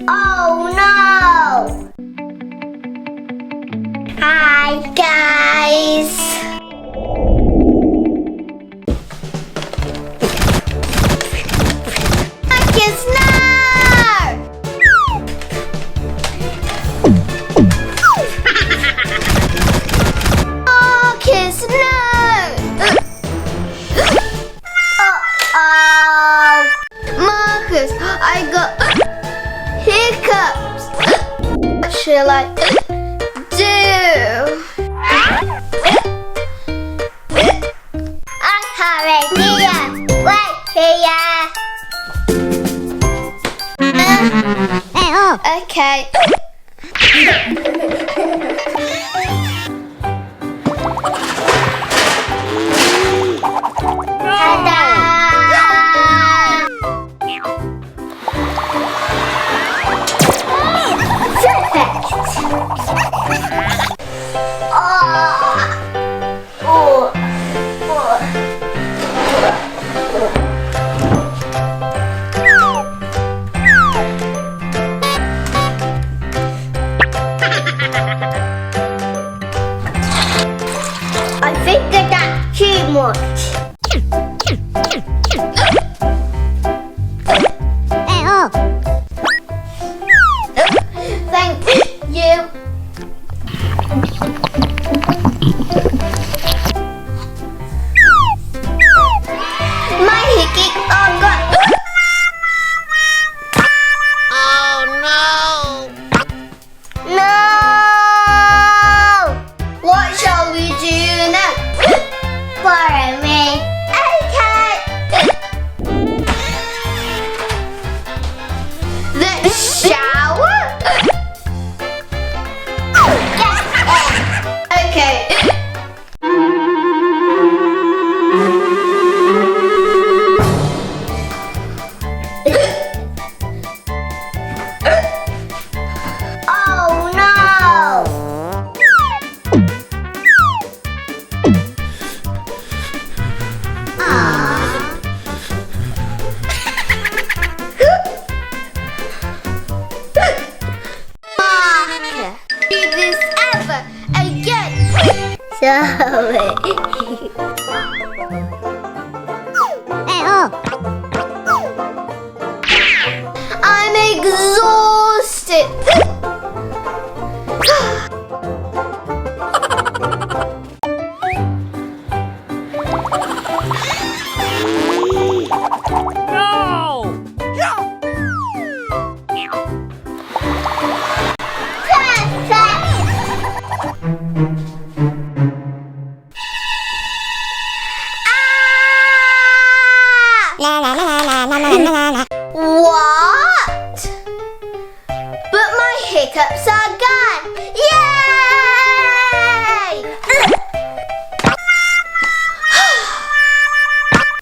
Oh no! Hi guys! Marcus, no! Marcus, no! Uh-oh! Marcus, I got hiccups. What shall I do? I have an idea. Wait here. Okay. Ta-da! Perfect. I think that's too much. Thank you. My hickey got. Oh no! No! What shall we do now? Follow me. Okay. The shower? Okay. Oh no! Mark, do this ever again. Sorry. I'm exhausted. What? But my hiccups are gone.